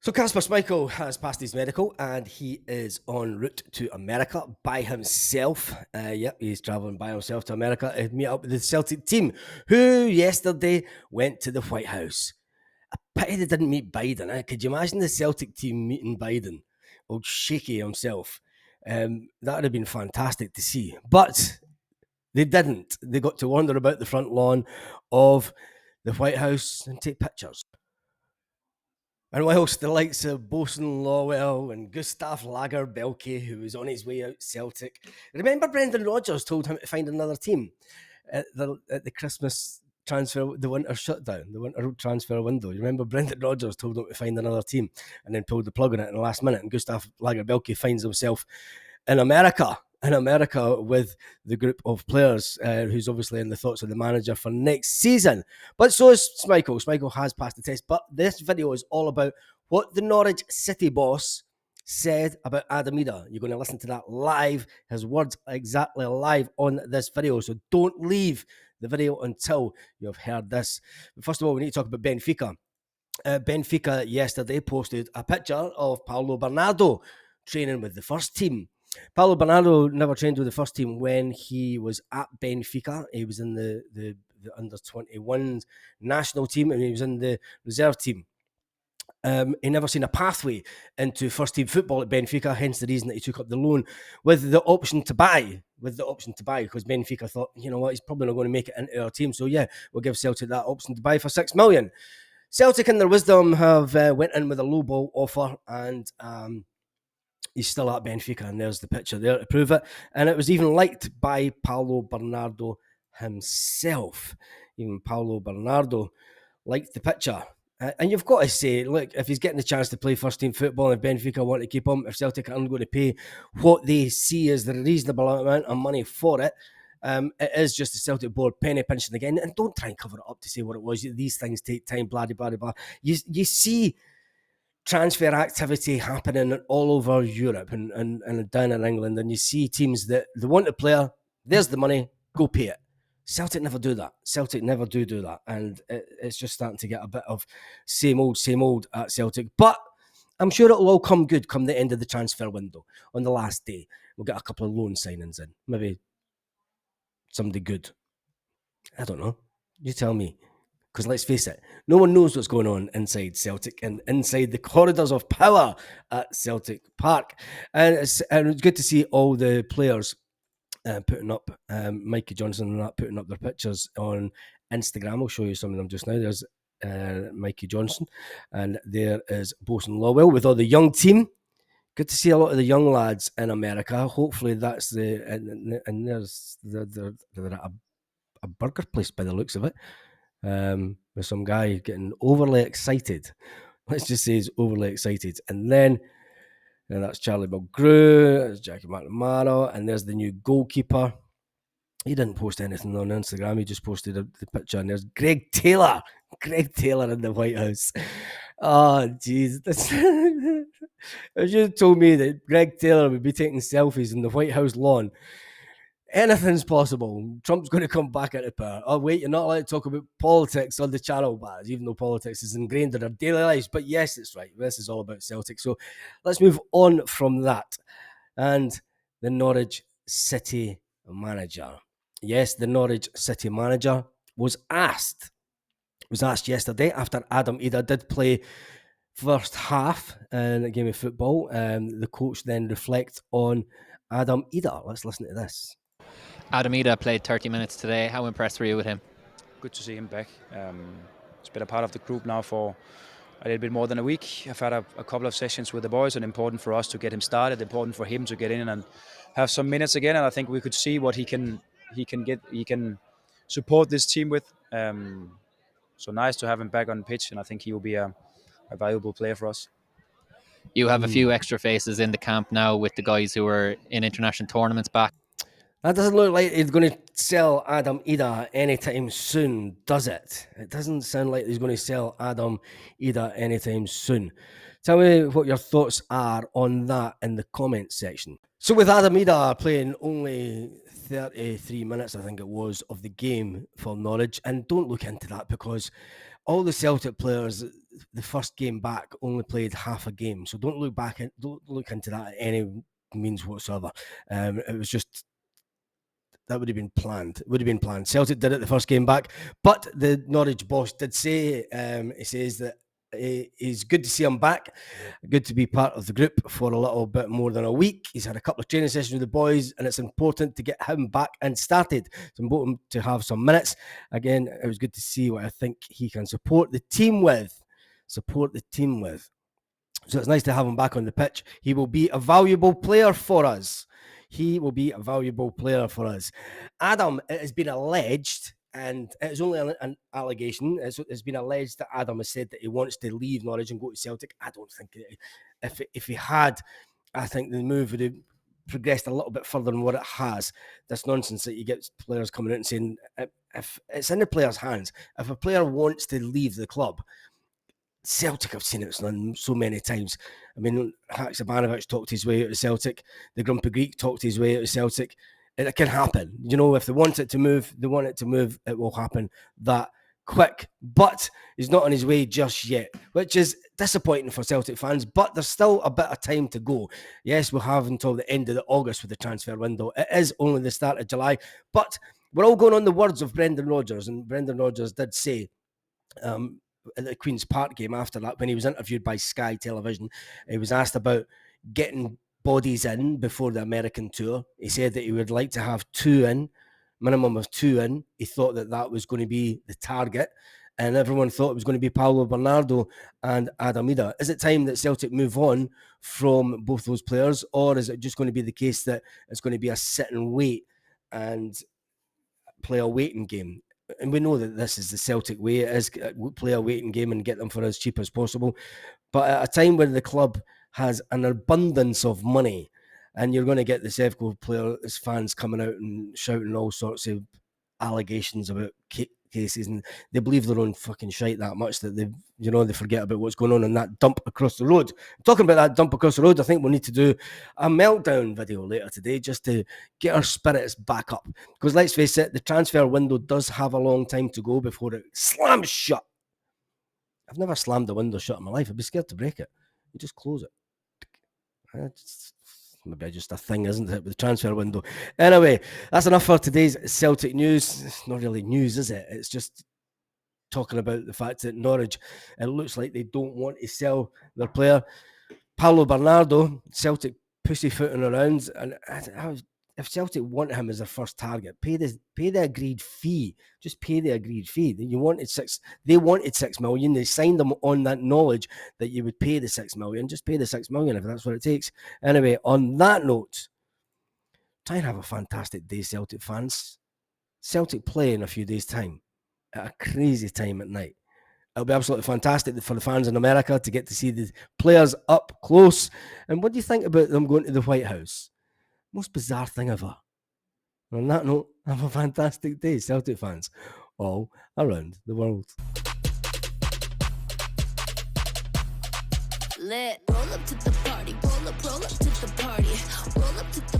So Casper Schmeichel has passed his medical and he is en route to America by himself. He's travelling by himself to America to meet up with the Celtic team, who yesterday went to the White House. Pity they didn't meet Biden. Could you imagine the Celtic team meeting Biden? Old Shaky himself. That would have been fantastic to see. But they didn't. They got to wander about the front lawn of the White House and take pictures. And whilst the likes of Bosun Lawwell and Gustav Lagerbielke, who was on his way out Celtic, remember Brendan Rodgers told him to find another team at the Christmas transfer, the winter shutdown, the winter transfer window. You remember Brendan Rodgers told him to find another team and then pulled the plug on it in the last minute. And Gustav Lagerbielke finds himself in America with the group of players who's obviously in the thoughts of the manager for next season. But so is Schmeichel. Schmeichel has passed the test. But this video is all about what the Norwich City boss said about Adam Idah. You're going to listen to that live, his words exactly live on this video. So don't leave the video until you've heard this. But first of all, we need to talk about Benfica. Benfica yesterday posted a picture of Paulo Bernardo training with the first team. Paulo Bernardo never trained with the first team when he was at Benfica. He was in the under-21 national team and he was in the reserve team. He never seen a pathway into first-team football at Benfica, hence the reason that he took up the loan with the option to buy, because Benfica thought, you know what, he's probably not going to make it into our team. So, yeah, we'll give Celtic that option to buy for $6 million. Celtic, in their wisdom, have went in with a low ball offer and he's still at Benfica, and there's the picture there to prove it. And it was even liked by Paulo Bernardo himself. Even Paulo Bernardo liked the picture. And you've got to say, look, if he's getting the chance to play first-team football, if Benfica want to keep him, if Celtic aren't going to pay what they see as the reasonable amount of money for it, it is just the Celtic board penny pinching again. And don't try and cover it up to say what it was. These things take time, blah, blah, blah, blah. You see transfer activity happening all over Europe and down in England, and you see teams that they want a player, there's the money, go pay it. Celtic never do that. Celtic never do that, and it's just starting to get a bit of same old at Celtic. But I'm sure it'll all come good come the end of the transfer window. On the last day, we'll get a couple of loan signings in, maybe somebody good. I don't know. You tell me. Because let's face it, no one knows what's going on inside Celtic and inside the corridors of power at Celtic Park. And it's good to see all the players putting up, Mikey Johnson and that, putting up their pictures on Instagram. I'll show you some of them just now. There's Mikey Johnson, and there is Bosun Lawwell with all the young team. Good to see a lot of the young lads in America. Hopefully that's and there's they're at a burger place by the looks of it. With some guy getting overly excited. Let's just say he's overly excited. And then that's Charlie McGrew, there's Jackie McNamara, and there's the new goalkeeper. He didn't post anything on Instagram. He just posted the picture, and there's Greg Taylor in the White House. Oh, jeez. If you told me that Greg Taylor would be taking selfies in the White House lawn, anything's possible. Trump's going to come back into power. Oh, wait, you're not allowed to talk about politics on the channel, Baz, even though politics is ingrained in our daily lives. But yes, it's right. This is all about Celtic. So let's move on from that. And the Norwich City manager. Yes, the Norwich City manager was asked yesterday after Adam Idah did play first half in a game of football. The coach then reflects on Adam Idah. Let's listen to this. Adam Idah played 30 minutes today. How impressed were you with him? Good to see him back. He's been a part of the group now for a little bit more than a week. I've had a couple of sessions with the boys, and important for us to get him started, important for him to get in and have some minutes again. And I think we could see what he can support this team with. So nice to have him back on pitch, and I think he will be a valuable player for us. You have a few extra faces in the camp now with the guys who are in international tournaments back. That doesn't look like he's going to sell Adam Idah anytime soon, does it? It doesn't sound like he's going to sell Adam Idah anytime soon. Tell me what your thoughts are on that in the comments section. So with Adam Idah playing only 33 minutes, I think it was, of the game for Norwich, and don't look into that because all the Celtic players, the first game back only played half a game. So don't look into that at any means whatsoever. It was just, that would have been planned. It would have been planned. Celtic did it the first game back, but the Norwich boss did say, he says that he's good to see him back, good to be part of the group for a little bit more than a week. He's had a couple of training sessions with the boys, and it's important to get him back and started. It's important to have some minutes. Again, it was good to see what I think he can support the team with. So it's nice to have him back on the pitch. He will be a valuable player for us. Adam, it has been alleged, and it's only an allegation, it's been alleged that Adam has said that he wants to leave Norwich and go to Celtic. I don't think if he had, I think the move would have progressed a little bit further than what it has. This nonsense that you get players coming out and saying, if it's in the player's hands, if a player wants to leave the club, Celtic, I've seen it done so many times. I mean, Haksabanovic talked his way out of Celtic. The Grumpy Greek talked his way out of Celtic. It can happen. You know, if they want it to move, it will happen that quick. But he's not on his way just yet, which is disappointing for Celtic fans. But there's still a bit of time to go. Yes, we'll have until the end of August with the transfer window. It is only the start of July. But we're all going on the words of Brendan Rodgers. And Brendan Rodgers did say, at the Queen's Park game after that, when he was interviewed by Sky Television, he was asked about getting bodies in before the American tour. He said that he would like to have minimum of two in. He thought that was going to be the target, and everyone thought it was going to be Paulo Bernardo and Adam Idah. Is it time that Celtic move on from both those players, or is it just going to be the case that it's going to be a sit and wait and play a waiting game? And we know that this is the Celtic way. It is play a waiting game and get them for as cheap as possible. But at a time when the club has an abundance of money, and you're going to get the Sevco players, fans coming out and shouting all sorts of allegations about cases, and they believe their own fucking shite that much that they forget about what's going on in that dump across the road. Talking about that dump across the road, I think we'll need to do a meltdown video later today just to get our spirits back up. Because let's face it, the transfer window does have a long time to go before it slams shut. I've never slammed the window shut in my life. I'd be scared to break it. You just close it. It's maybe just a thing, isn't it, with the transfer window? Anyway, that's enough for today's Celtic news. It's not really news, is it? It's just talking about the fact that Norwich, it looks like they don't want to sell their player. Paulo Bernardo, Celtic pussyfooting around, and if Celtic want him as their first target, pay the agreed fee. Just pay the agreed fee. They wanted 6 million. They signed them on that knowledge that you would pay the 6 million. Just pay the 6 million if that's what it takes. Anyway, on that note, try and have a fantastic day, Celtic fans. Celtic play in a few days' time at a crazy time at night. It'll be absolutely fantastic for the fans in America to get to see the players up close. And what do you think about them going to the White House? Most bizarre thing ever. On that note, have a fantastic day, Celtic fans, all around the world. Lit. Roll up to the party, roll up to the party, roll up to the